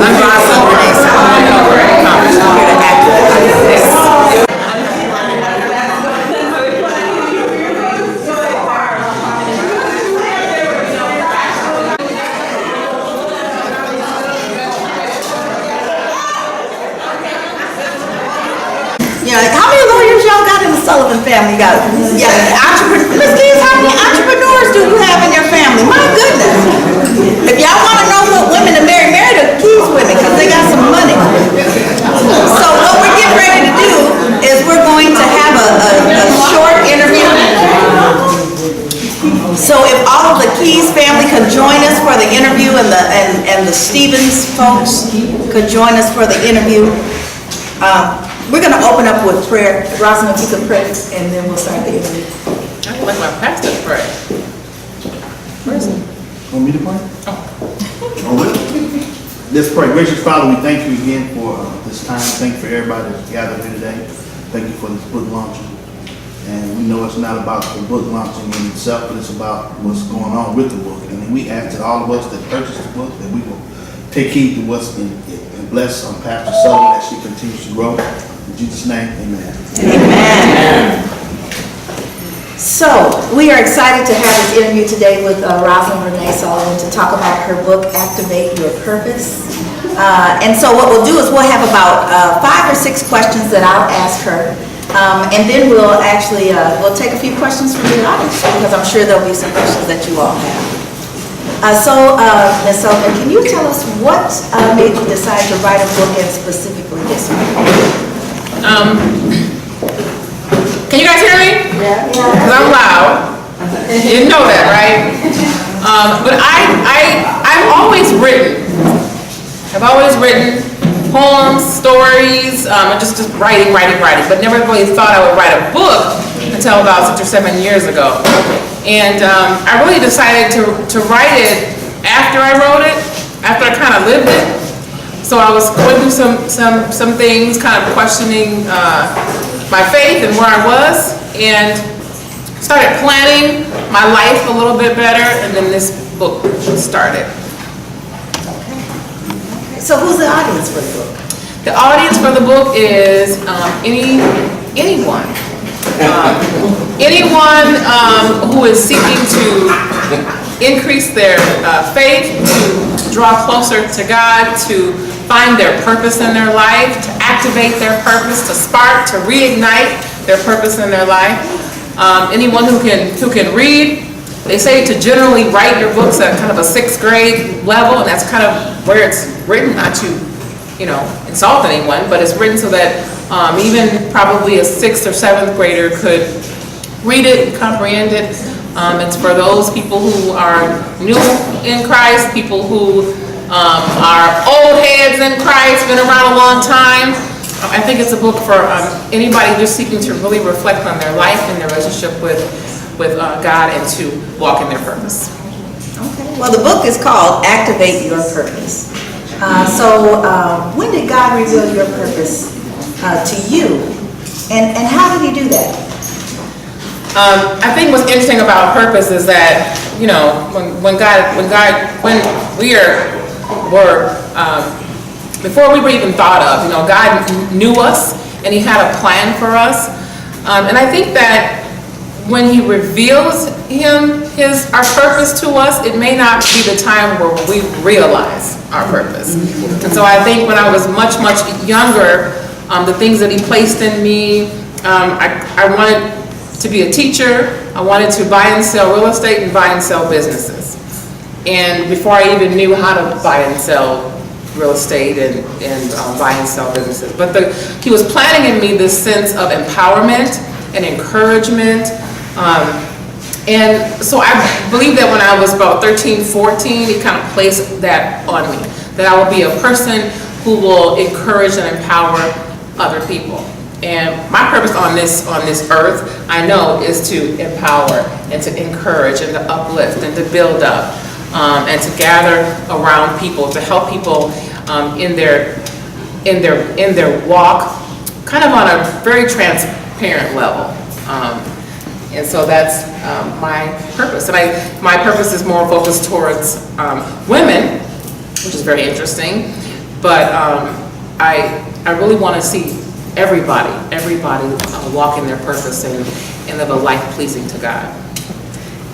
I'm Rosalind Sullivan. I'm here to activate this. Yeah, how many lawyers y'all got in the Sullivan family? You got entrepreneurs. Miss Keys, how many entrepreneurs do you have in your family? My goodness. If y'all want to know what women to marry the Keys women because they got some money. So what we're getting ready to do is we're going to have a short interview. So if all of the Keys family could join us for the interview and the Stevens folks could join us for the interview. We're going to open up with prayer. Rosalind, if you could pray, and then we'll start the interview. I would like my pastor to pray. Where is he? Want me to pray? Oh, well. Let's pray. Gracious Father, we thank you again for this time. Thank you for everybody that's gathered here today. Thank you for this book launching. And we know it's not about the book launching in itself, but it's about what's going on with the book. And we ask that all of us that purchase the book, that we will take heed to what's in it and bless Pastor Sullivan as she continues to grow. In Jesus' name, amen. Amen. So, we are excited to have this interview today with Rosalind Sullivan to talk about her book, Activate Your Purpose. And so what we'll do is we'll have about 5 or 6 questions that I'll ask her. And then we'll actually, we'll take a few questions from the audience because I'm sure there'll be some questions that you all have. Ms. Sullivan, can you tell us what made you decide to write a book and specifically this one? Can you guys hear me? Yeah. Because I'm loud. You know that, right? But I've always written. I've always written poems, stories, just writing, but never really thought I would write a book until about 6 or 7 years ago. And I really decided to write it after I wrote it, after I kind of lived it. So I was going through some things, kind of questioning my faith and where I was, and started planning my life a little bit better, and then this book started. Okay. So who's the audience for the book? The audience for the book is anyone. Anyone who is seeking to increase their faith, to draw closer to God, to find their purpose in their life, to activate their purpose, to spark, to reignite their purpose in their life. Anyone who can read. They say to generally write your books at kind of a 6th grade level, and that's kind of where it's written, not to, insult anyone, but it's written so that even probably a 6th or 7th grader could read it and comprehend it. It's for those people who are new in Christ, people who are old heads in Christ, been around a long time. I think it's a book for anybody just seeking to really reflect on their life and their relationship with God and to walk in their purpose. Okay. Well, the book is called Activate Your Purpose. When did God reveal your purpose to you, and how did He do that? I think what's interesting about purpose is that when we were before we were even thought of, God knew us and He had a plan for us, and I think that when He reveals our purpose to us, it may not be the time where we realize our purpose. And so I think when I was much younger, the things that He placed in me, I wanted to be a teacher. I wanted to buy and sell real estate and buy and sell businesses. And before I even knew how to buy and sell real estate and buy and sell businesses. But He was planting in me this sense of empowerment and encouragement. And so I believe that when I was about 13, 14, He kind of placed that on me, that I will be a person who will encourage and empower other people. And my purpose on this earth, I know, is to empower and to encourage and to uplift and to build up, and to gather around people, to help people in their walk, kind of on a very transparent level. And so that's my purpose. And my purpose is more focused towards women, which is very interesting. But I really want to see everybody walk in their purpose and live a life pleasing to God.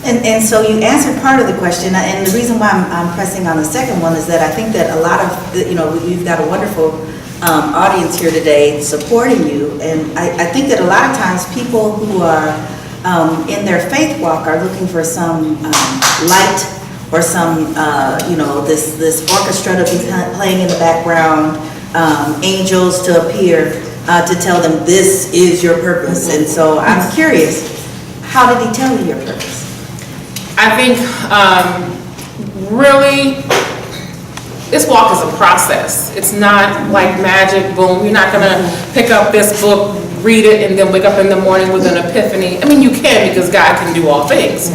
And so you answered part of the question, and the reason why I'm pressing on the second one is that I think that a lot of, you've got a wonderful audience here today supporting you, and I think that a lot of times people who are in their faith walk are looking for some light or some, this orchestra to be playing in the background, angels to appear to tell them this is your purpose. And so I'm curious, how did he tell you your purpose? I think really this walk is a process. It's not like magic, boom. You're not gonna pick up this book, read it, and then wake up in the morning with an epiphany. I mean, you can, because God can do all things.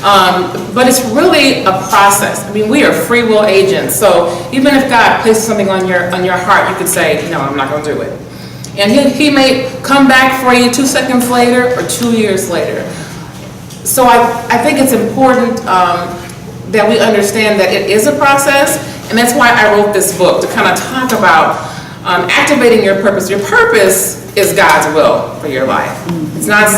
But it's really a process. I mean, we are free will agents. So even if God places something on your heart, you could say, no, I'm not gonna do it. And he may come back for you 2 seconds later or 2 years later. So I think it's important that we understand that it is a process, and that's why I wrote this book, to kind of talk about activating your purpose. Your purpose is God's will for your life. It's not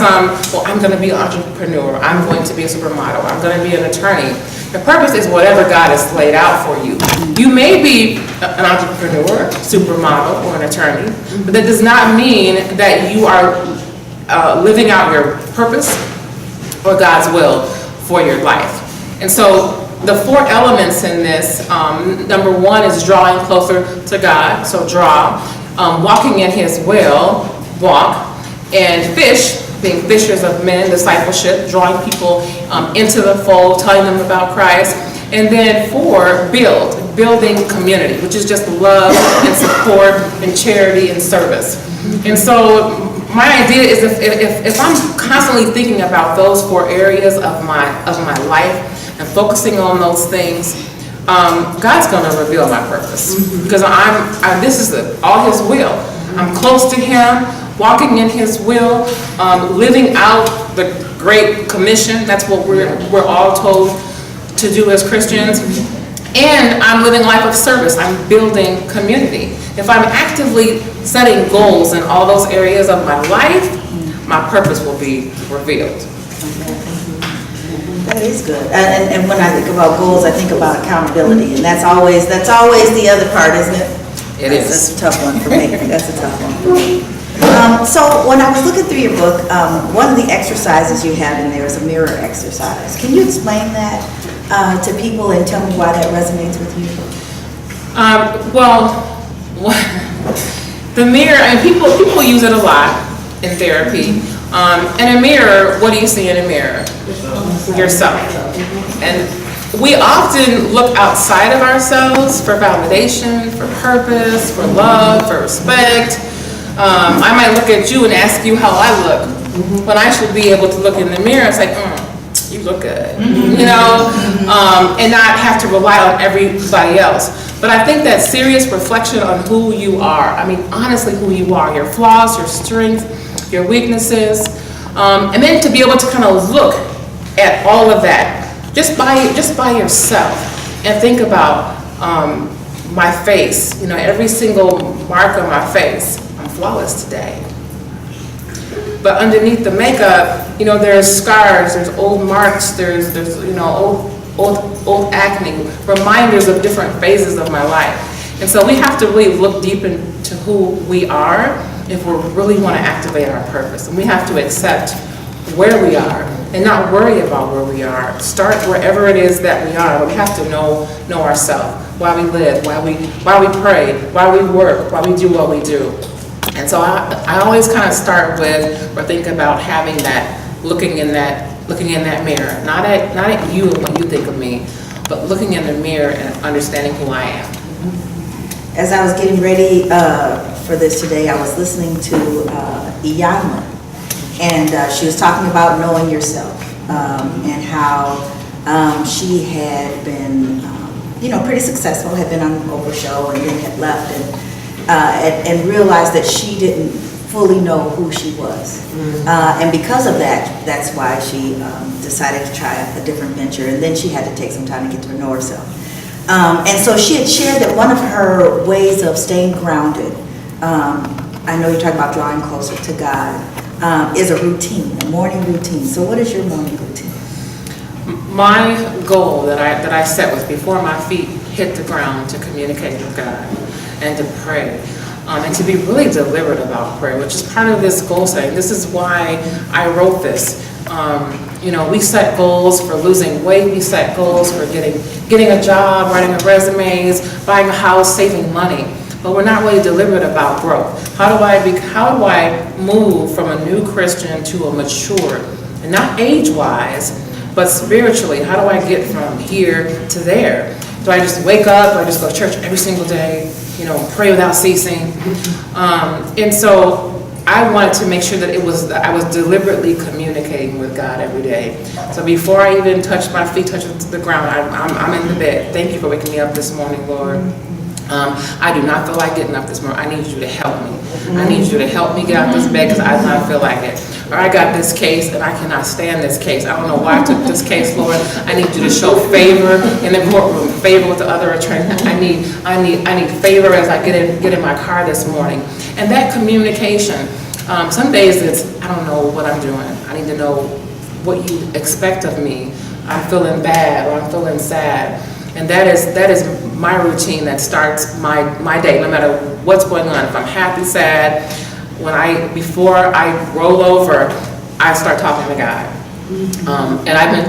I'm going to be an entrepreneur, I'm going to be a supermodel, I'm going to be an attorney. Your purpose is whatever God has laid out for you. You may be an entrepreneur, supermodel, or an attorney, but that does not mean that you are living out your purpose or God's will for your life. And so the 4 elements in this, number 1 is drawing closer to God, so draw, walking in his will, walk, and fish, being fishers of men, discipleship, drawing people into the fold, telling them about Christ. And then 4, building community, which is just love and support and charity and service. And so my idea is if I'm constantly thinking about those 4 areas of my life and focusing on those things, God's going to reveal my purpose, because this is all his will. I'm close to him, walking in his will, living out the Great Commission. That's what we're all told to do as Christians. And I'm living a life of service. I'm building community. If I'm actively setting goals in all those areas of my life, my purpose will be revealed. That is good. And when I think about goals, I think about accountability, and that's always the other part, isn't it? It is. That's a tough one for me. That's a tough one for me. So when I was looking through your book, one of the exercises you have in there is a mirror exercise. Can you explain that to people and tell me why that resonates with you? The mirror, and people use it a lot in therapy. In a mirror, what do you see in a mirror? Yourself. And we often look outside of ourselves for validation, for purpose, for love, for respect. I might look at you and ask you how I look, when I should be able to look in the mirror and say, you look good, and not have to rely on everybody else. But I think that serious reflection on who you are, I mean, honestly who you are, your flaws, your strengths, your weaknesses, and then to be able to kind of look at all of that just by yourself and think about my face, every single mark on my face. I'm flawless today. But underneath the makeup, there's scars, there's old marks, there's old acne, reminders of different phases of my life. And so we have to really look deep into who we are if we really want to activate our purpose. And we have to accept where we are and not worry about where we are. Start wherever it is that we are. But we have to know ourselves, why we live, why we pray, why we work, why we do what we do. And so I always kind of start with or think about having that, looking in that mirror, not at you and what you think of me, but looking in the mirror and understanding who I am. As I was getting ready for this today, I was listening to Iyanla, and she was talking about knowing yourself, and how she had been, pretty successful, had been on the Oprah show, and then had left and realized that she didn't fully know who she was. And because of that, that's why she decided to try a different venture, and then she had to take some time to get to know herself. And so she had shared that one of her ways of staying grounded, I know you're talking about drawing closer to God, is a routine, a morning routine. So what is your morning routine? My goal that I set was before my feet hit the ground to communicate with God and to pray. And to be really deliberate about prayer, which is part of this goal setting. This is why I wrote this. We set goals for losing weight. We set goals for getting a job, writing resumes, buying a house, saving money. But we're not really deliberate about growth. How do I move from a new Christian to a mature, and not age-wise, but spiritually? How do I get from here to there? Do I just wake up? Do I just go to church every single day? Pray without ceasing. And so I wanted to make sure that I was deliberately communicating with God every day. So before I even touch my feet, touch the ground, I'm in the bed. Thank you for waking me up this morning, Lord. I do not feel like getting up this morning. I need you to help me. I need you to help me get out of this bed because I do not feel like it. Or I got this case and I cannot stand this case. I don't know why I took this case, Lord. I need you to show favor in the courtroom, favor with the other attorney. I need favor as I get in my car this morning. And that communication, some days it's, I don't know what I'm doing. I need to know what you expect of me. I'm feeling bad or I'm feeling sad. And that is my routine that starts my day, no matter what's going on. If I'm happy, sad, before I roll over, I start talking to God. And I've been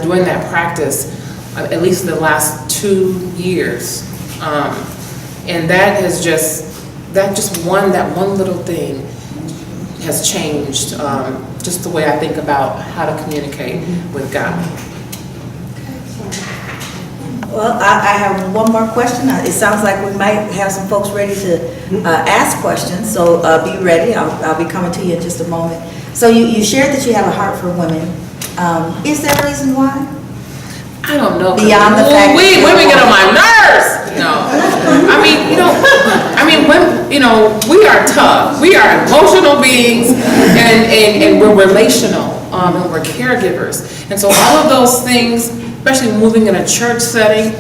doing that practice at least the last 2 years. And that one little thing has changed just the way I think about how to communicate with God. Well, I have one more question. It sounds like we might have some folks ready to ask questions, so be ready. I'll be coming to you in just a moment. So you shared that you have a heart for women. Is there a reason why? I don't know. Beyond the fact that women get on my nerves. No, we are tough. We are emotional beings, and we're relational, and we're caregivers, and so all of those things. Especially moving in a church setting,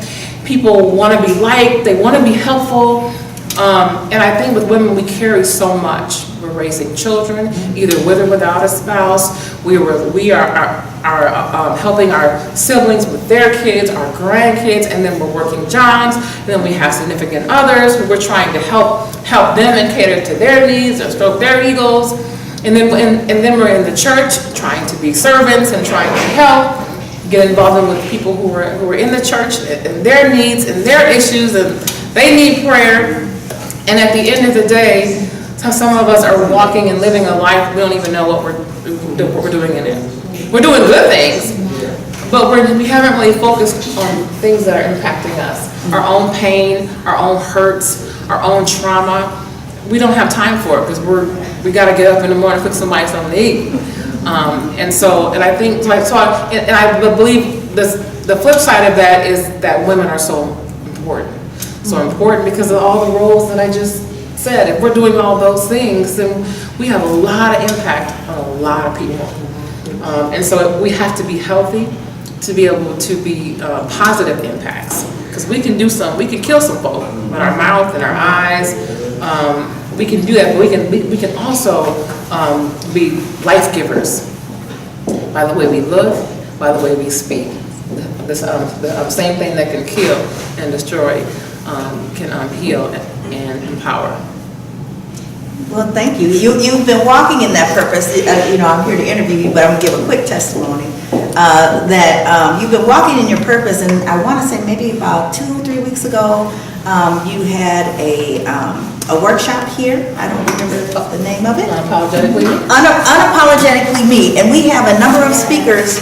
people want to be liked, they want to be helpful, and I think with women we carry so much. We're raising children, either with or without a spouse. We are helping our siblings with their kids, our grandkids, and then we're working jobs, and then we have significant others who we're trying to help them and cater to their needs and stroke their egos, and then we're in the church trying to be servants and trying to help. Get involved with people who are in the church and their needs and their issues, and they need prayer. And at the end of the day, some of us are walking and living a life we don't even know what we're doing in it. We're doing good things, but we haven't really focused on things that are impacting us. Our own pain, our own hurts, our own trauma. We don't have time for it because we got to get up in the morning, cook somebody something to eat. I think, I believe the flip side of that is that women are so important. So important because of all the roles that I just said. If we're doing all those things, then we have a lot of impact on a lot of people. And so we have to be healthy to be able to be positive impacts. Because we can kill some folk with our mouth and our eyes. We can do that, but we can also be life givers by the way we look, by the way we speak. The same thing that can kill and destroy can heal and empower. Well, thank you. You've been walking in that purpose. I'm here to interview you, but I'm going to give a quick testimony that you've been walking in your purpose, and I want to say maybe about 2 or 3 weeks ago, you had a workshop here. I don't remember the name of it. Unapologetically Me. Unapologetically Me. And we have a number of speakers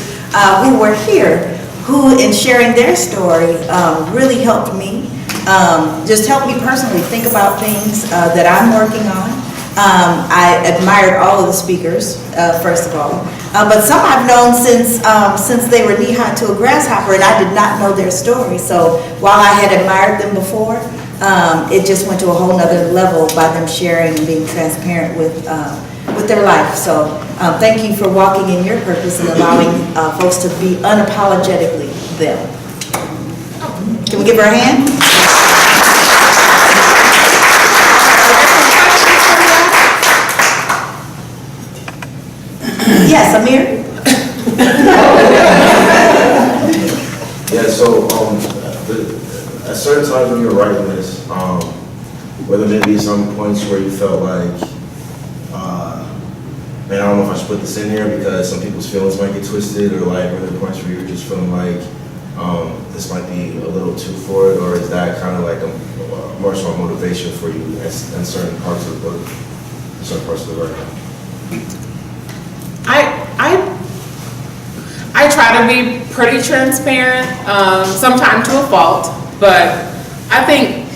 who were here who, in sharing their story, really helped me. Just helped me personally think about things that I'm working on. I admired all of the speakers, first of all. But some I've known since they were knee-high to a grasshopper, and I did not know their story. So while I had admired them before, it just went to a whole nother level by them sharing and being transparent with their life. So thank you for walking in your purpose and allowing folks to be unapologetically them. Can we give her a hand? Yes, Amir? Yeah, so at certain times when you were writing this, were there maybe some points where you felt like, man, I don't know if I should put this in here because some people's feelings might get twisted, or like were there points where you were just feeling like this might be a little too for it, or is that kind of like a more so a motivation for you in certain parts of the book, certain parts of the work? I try to be pretty transparent, sometimes to a fault, but I think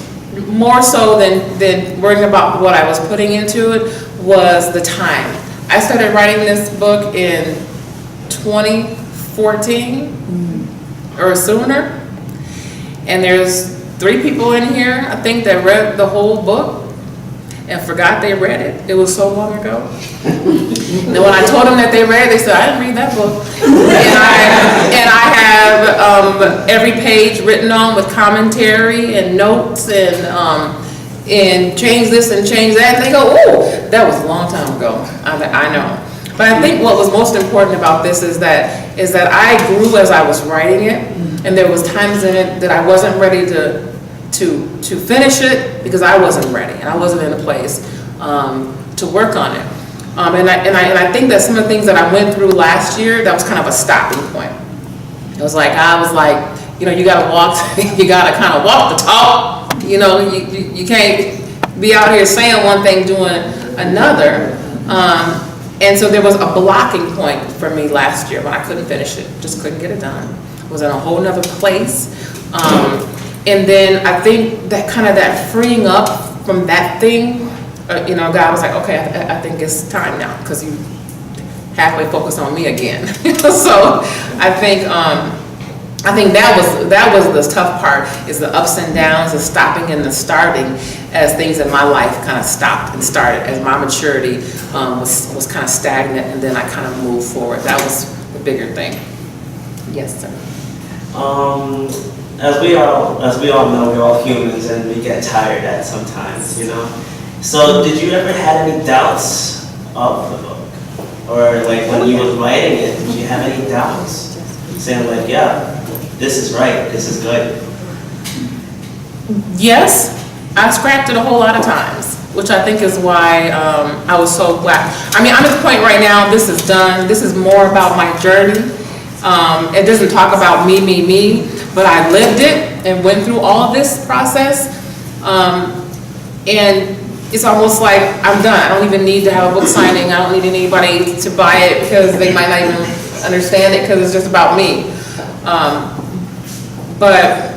more so than worrying about what I was putting into it was the time. I started writing this book in 2014 or sooner, and there's 3 people in here, I think, that read the whole book and forgot they read it. It was so long ago. And when I told them that they read it, they said, I didn't read that book. And I have every page written on with commentary and notes and change this and change that. And they go, oh, that was a long time ago. I know. But I think what was most important about this is that I grew as I was writing it, and there was times in it that I wasn't ready to finish it because I wasn't ready and I wasn't in a place to work on it. And I think that some of the things that I went through last year, that was kind of a stopping point. I was like, you know, you gotta kind of walk the talk. You know, you can't be out here saying one thing, doing another. And so there was a blocking point for me last year when I couldn't finish it, just couldn't get it done. I was in a whole nother place. And then I think that kind of that freeing up from that thing, you know, God was like, okay, I think it's time now, because you halfway focused on me again. So I think that was the tough part, is the ups and downs, the stopping and the starting, as things in my life kind of stopped and started, as my maturity was kind of stagnant, and then I kind of moved forward. That was the bigger thing. Yes, sir. As we all know, we're all humans and we get tired at sometimes, you know. So did you ever have any doubts of the book? Or like when you was writing it, did you have any doubts? Saying like, yeah, this is right, this is good. Yes, I scrapped it a whole lot of times, which I think is why I was so glad. I mean, I'm at the point right now, this is done. This is more about my journey. It doesn't talk about me, but I lived it and went through all of this process. And it's almost like I'm done. I don't even need to have a book signing. I don't need anybody to buy it because they might not even understand it because it's just about me. But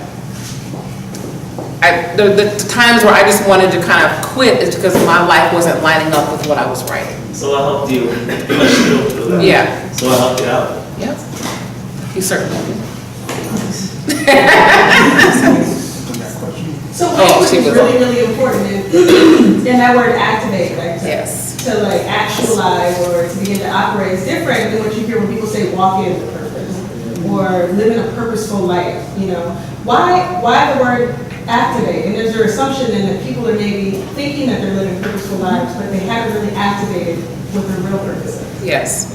the times where I just wanted to kind of quit is because my life wasn't lining up with what I was writing. So I helped you push through that. Yeah. So I helped you out. Yep. You certainly did. So Oh, language she is was really, really important, and that word activate, like Yes. to like actualize or to begin to operate is different than what you hear when people say walk in the purpose or living a purposeful life, you know. Why the word activate? And there's an assumption then that people are maybe thinking that they're living purposeful lives, but they haven't really activated what their real purpose is. Yes.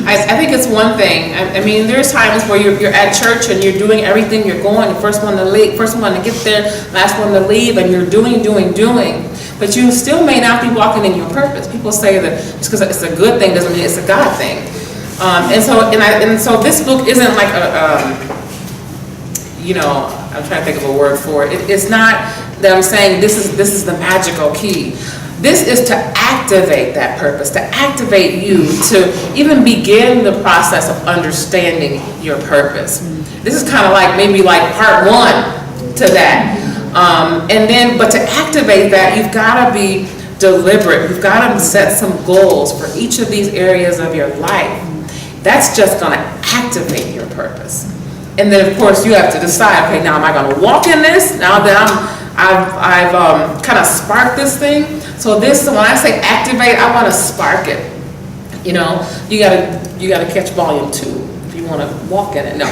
I think it's one thing. I mean, there's times where you're at church and you're doing everything. You're going, the first one to leave, first one to get there, last one to leave, and you're doing. But you still may not be walking in your purpose. People say that just because it's a good thing doesn't mean it's a God thing. And so this book isn't like you know, I'm trying to think of a word for it. It's not that I'm saying this is the magical key. This is to activate that purpose, to activate you to even begin the process of understanding your purpose. This is kind of like maybe like part 1 to that. But to activate that, you've got to be deliberate. You've got to set some goals for each of these areas of your life. That's just going to activate your purpose. And then of course you have to decide, okay, now am I going to walk in this? Now that I've kind of sparked this thing. So when I say activate, I want to spark it. You know, you gotta catch volume 2 if you want to walk in it, no.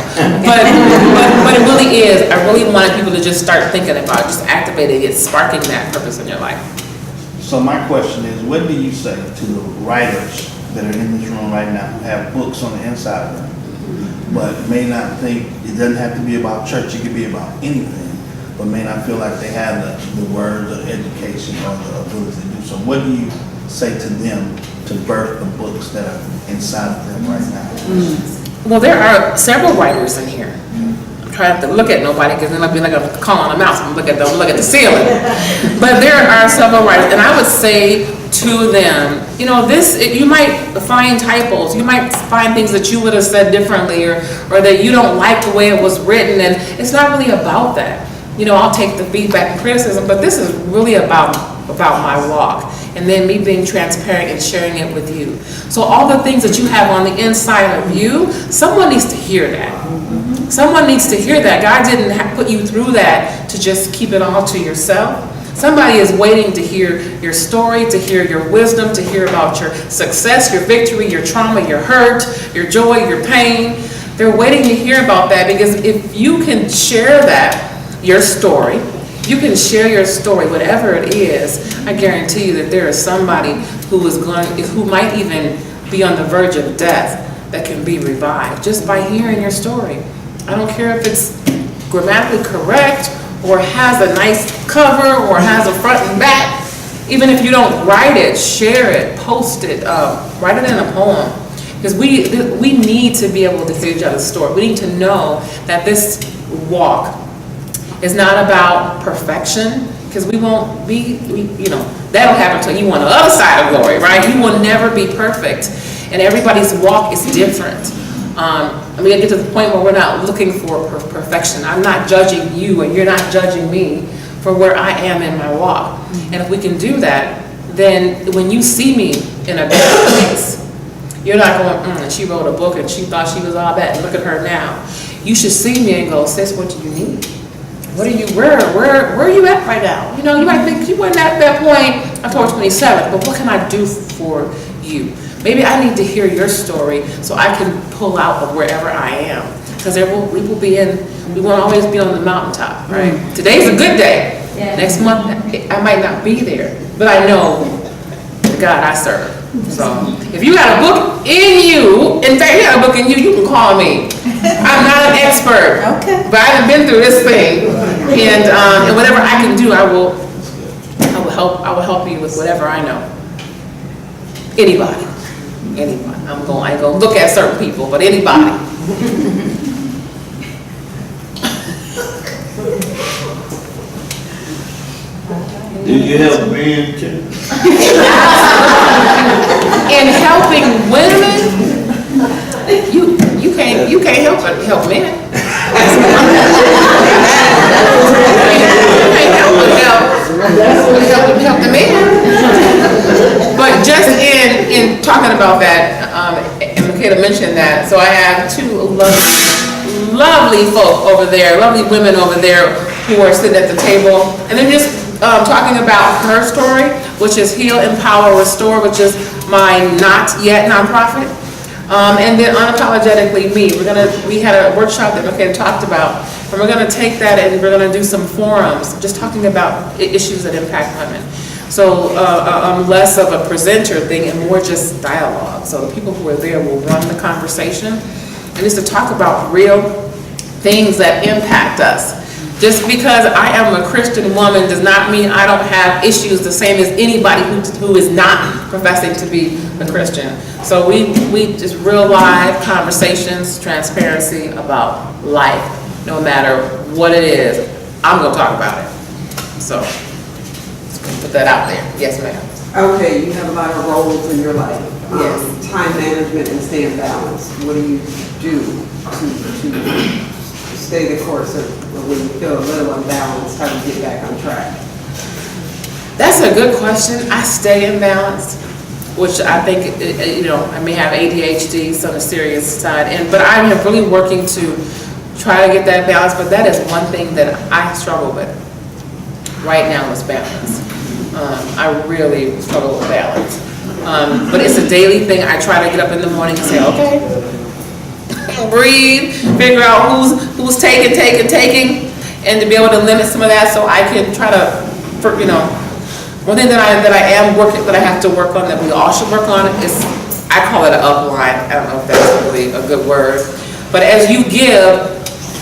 But it really is, I really wanted people to just start thinking about, just activating it, sparking that purpose in your life. So my question is, what do you say to the writers that are in this room right now, who have books on the inside of them, but may not think, it doesn't have to be about church, it could be about anything, but may not feel like they have the words or education or the ability to do so? What do you say to them to birth the books that are inside of them right now? Well, there are several writers in here. I'm trying to look at nobody because then I'll be like I'm calling them out. So I'm look at the ceiling. But there are several writers, and I would say to them, you know, you might find typos, you might find things that you would have said differently, or that you don't like the way it was written, and it's not really about that. You know, I'll take the feedback and criticism, but this is really about my walk, and then me being transparent and sharing it with you. So all the things that you have on the inside of you, someone needs to hear that. Someone needs to hear that. God didn't put you through that to just keep it all to yourself. Somebody is waiting to hear your story, to hear your wisdom, to hear about your success, your victory, your trauma, your hurt, your joy, your pain. They're waiting to hear about that, because if you can share that, your story, you can share your story, whatever it is, I guarantee you that there is somebody who might even be on the verge of death that can be revived just by hearing your story. I don't care if it's grammatically correct, or has a nice cover, or has a front and back. Even if you don't write it, share it, post it, write it in a poem. Because we need to be able to hear each other's story. We need to know that this walk is not about perfection, because we won't be, that'll happen until you on the other side of glory, right? You will never be perfect, and everybody's walk is different. We get to the point where we're not looking for perfection. I'm not judging you, and you're not judging me for where I am in my walk. And if we can do that, then when you see me in a better place, you're not going, she wrote a book and she thought she was all that, and look at her now. You should see me and go, sis, what do you need? Where are you at right now? You know, you might think you weren't at that point October 27th, but what can I do for you? Maybe I need to hear your story so I can pull out of wherever I am. Because we won't always be on the mountaintop, right? Today's a good day. Yeah. Next month, I might not be there, but I know the God I serve. So if you got a book in you, in fact, you got a book in you can call me. I'm not an expert, okay, but I've been through this thing, and whatever I can do, I will help you with whatever I know. Anybody. I ain't gonna look at certain people, but anybody. Do you help men too? In helping women, you can't help men. Help the men. But just in talking about that, and Michaela mentioned that, so I have two lovely folk over there, lovely women over there who are sitting at the table, and they're just talking about her story, which is Heal, Empower, Restore, which is my not yet nonprofit. And then Unapologetically Me. We had a workshop that Michaela talked about, and we're gonna take that and we're gonna do some forums just talking about issues that impact women. So less of a presenter thing and more just dialogue. So the people who are there will run the conversation, and it's to talk about real things that impact us. Just because I am a Christian woman does not mean I don't have issues the same as anybody who is not professing to be a Christian. So we just real live conversations, transparency about life, no matter what it is. I'm gonna talk about it. So put that out there. Yes, ma'am. Okay, you have a lot of roles in your life. Yes. Time management and staying balanced. What do you do to stay the course of when you feel a little unbalanced? How do you get back on track? That's a good question. I stay in balance, which I think, I may have ADHD, so on the serious side, but I am really working to try to get that balance, but that is one thing that I struggle with right now is balance. I really struggle with balance. But it's a daily thing. I try to get up in the morning and say, okay, breathe, figure out who's taking, and to be able to limit some of that so I can try to, one thing that I have to work on, that we all should work on, is, I call it an upline. I don't know if that's really a good word, but as you give,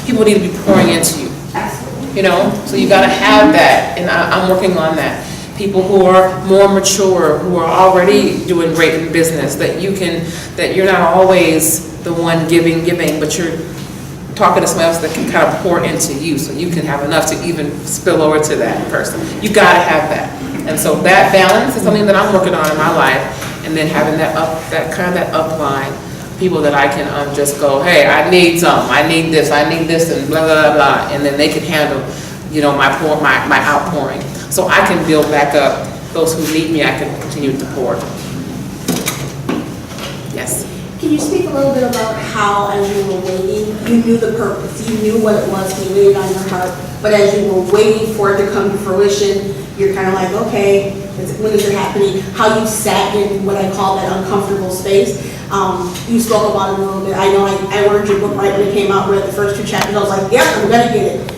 people need to be pouring into you. So you gotta have that, and I'm working on that. People who are more mature, who are already doing great in business, that you're not always the one giving, but you're talking to someone else that can kind of pour into you, so you can have enough to even spill over to that person. You gotta have that. And so that balance is something that I'm working on in my life, and then having that upline, people that I can just go, hey, I need some, I need this, and blah, blah, blah, and then they can handle, my outpouring. So I can build back up those who need me, I can continue to pour. Yes. Can you speak a little bit about how, as you were waiting, you knew the purpose, you knew what it was, you laid it on your heart, but as you were waiting for it to come to fruition, you're kind of like, okay, when is it happening? How you sat in what I call that uncomfortable space. You spoke about it a little bit. I know I ordered your book right when it came out, read the first 2 chapters, I was like, yep, I'm gonna get it.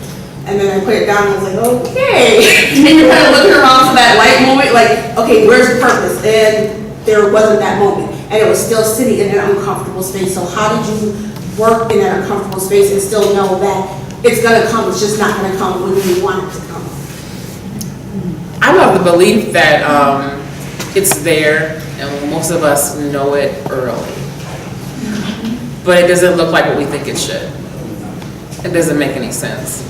And then I put it down and I was like, okay. And you're kind of looking around for that light moment, like, okay, where's the purpose? And there wasn't that moment. And it was still sitting in an uncomfortable space. So how did you work in that uncomfortable space and still know that it's gonna come, it's just not gonna come when you want it to come? I'm of the belief that it's there, and most of us know it early. But it doesn't look like what we think it should. It doesn't make any sense.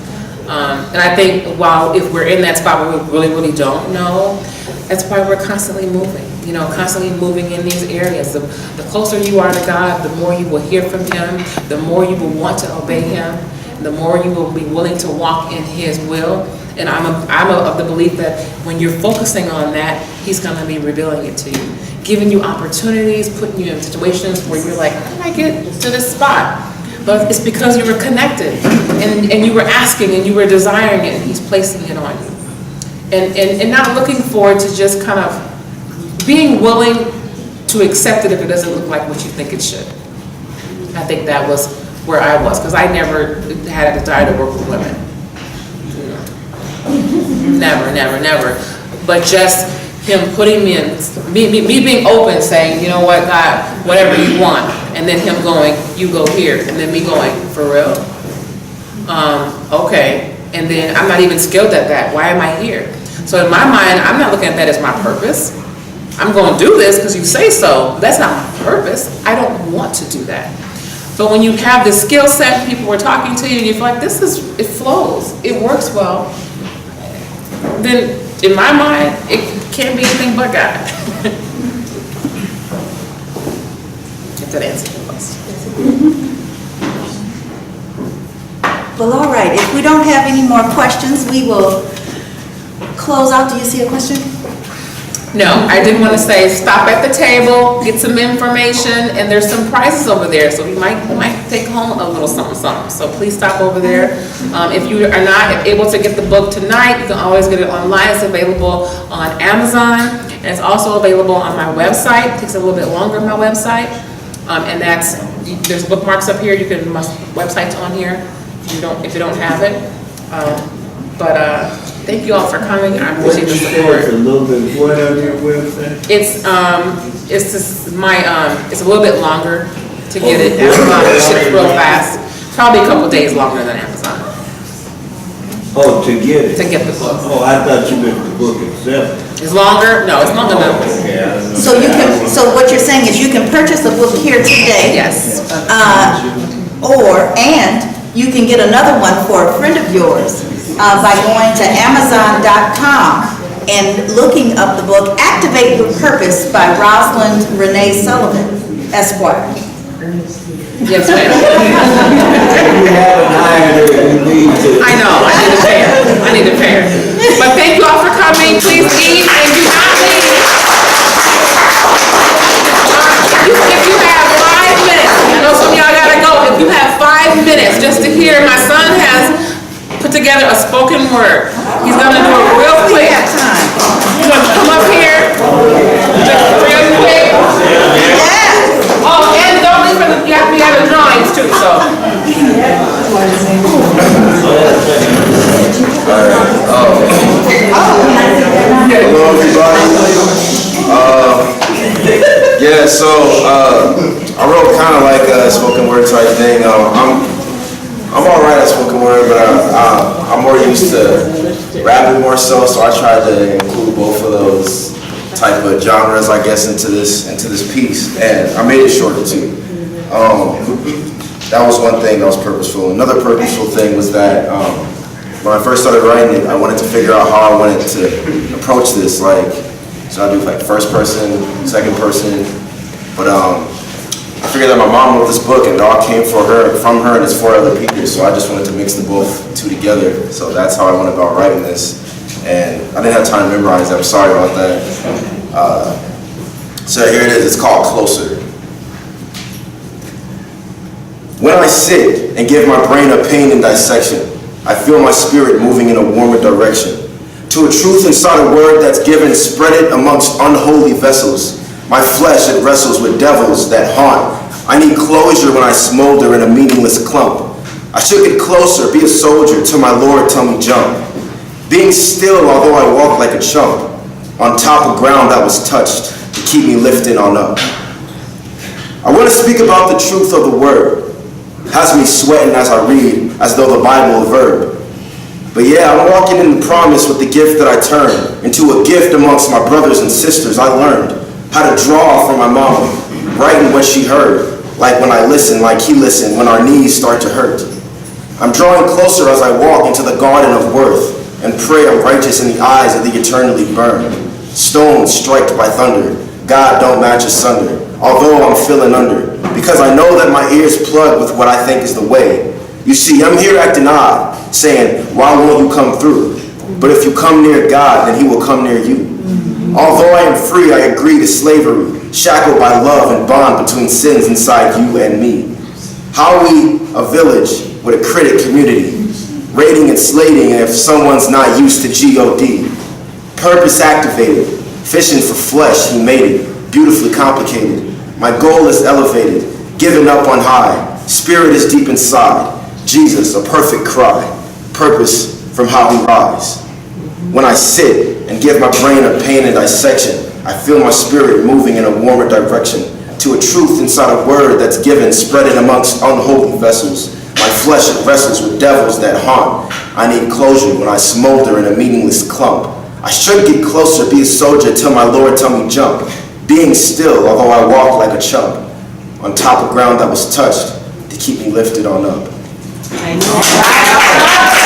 And I think if we're in that spot where we really, really don't know, that's why we're constantly moving, constantly moving in these areas. The closer you are to God, the more you will hear from Him, the more you will want to obey Him, the more you will be willing to walk in His will. And I'm of the belief that when you're focusing on that, He's going to be revealing it to you, giving you opportunities, putting you in situations where you're like, how did I get to this spot? But it's because you were connected, and you were asking, and you were desiring it, and He's placing it on you. And not looking forward to just kind of being willing to accept it if it doesn't look like what you think it should. I think that was where I was, because I never had a desire to work with women. Never. But just Him putting me in, me being open, saying, you know what, God, whatever you want. And then Him going, you go here. And then me going, for real? Okay. And then I'm not even skilled at that. Why am I here? So in my mind, I'm not looking at that as my purpose. I'm going to do this because you say so. That's not my purpose. I don't want to do that. But when you have the skill set, people are talking to you, and you feel like it flows, it works well, then in my mind, it can't be anything but God. If that answers your question. Well, all right, if we don't have any more questions, we will close out. Do you see a question? No, I did want to say, stop at the table, get some information, and there's some prizes over there, so you might take home a little something. So please stop over there. If you are not able to get the book tonight, you can always get it online. It's available on Amazon, and it's also available on my website. It takes a little bit longer on my website, and there's bookmarks up here. You can website's on here if you don't have it. Thank you all for coming. I appreciate the support. A little bit what on your website? It's a little bit longer to get it. Amazon ships real fast. Probably a couple days longer than Amazon Oh, to get it? to get the book. Oh, I thought you meant the book itself. It's longer? No, it's long enough. Yeah. So what you're saying is you can purchase a book here today. Yes. And you can get another one for a friend of yours by going to Amazon.com and looking up the book Activate Your Purpose by Rosalind Sullivan, Esquire. Yes, ma'am. You have an iron that you need to. I know, I need to pay her. But thank you all for coming. Please eat and do not leave. If you have 5 minutes, I know some of y'all gotta go. If you have 5 minutes just to hear, my son has put together a spoken word. He's gonna do it real quick. He's gonna come up here, just real quick. Oh, and don't leave for the, you have to have the drawings too. everybody. Yeah, so I wrote kind of like a spoken word type thing. I'm all right at spoken word, but I'm more used to rapping more so I tried to include both of those type of genres, I guess, into this piece, and I made it shorter too. That was one thing that was purposeful. Another purposeful thing was that when I first started writing it, I wanted to figure out how I wanted to approach this. Like, so I do like first person, second person, but I figured that my mom wrote this book and it all came from her and it's 4 other people, so I just wanted to mix the both two together. So that's how I went about writing this. And I didn't have time to memorize it, I'm sorry about that. So here it is, it's called Closer. When I sit and give my brain a pain and dissection, I feel my spirit moving in a warmer direction. To a truth inside a word that's given, spread it amongst unholy vessels. My flesh, it wrestles with devils that haunt. I need closure when I smolder in a meaningless clump. I should get closer, be a soldier, till my Lord tell me jump. Being still, although I walk like a chump, on top of ground that was touched, to keep me lifted on up. I want to speak about the truth of the word. Has me sweating as I read, as though the Bible a verb. But yeah, I'm walking in the promise with the gift that I turned into a gift amongst my brothers and sisters. I learned how to draw from my mama, writing what she heard, like when I listen, like he listened, when our knees start to hurt. I'm drawing closer as I walk into the garden of worth and pray I'm righteous in the eyes of the eternally burned. Stones striked by thunder, God don't match asunder, although I'm feeling under, because I know that my ears plug with what I think is the way. You see, I'm here acting odd, saying, why won't you come through? But if you come near God, then he will come near you. Although I am free, I agree to slavery, shackled by love and bond between sins inside you and me. How are we a village with a critic community, rating and slating if someone's not used to G-O-D? Purpose activated, fishing for flesh, he made it, beautifully complicated. My goal is elevated, given up on high, spirit is deep inside, Jesus, a perfect cry, purpose from how he rise. When I sit and give my brain a pain and dissection, I feel my spirit moving in a warmer direction to a truth inside a word that's given, spreading amongst unholy vessels. My flesh wrestles with devils that haunt. I need closure when I smolder in a meaningless clump. I should get closer, be a soldier till my Lord tell me jump. Being still, although I walk like a chump, on top of ground that was touched to keep me lifted on up. I know.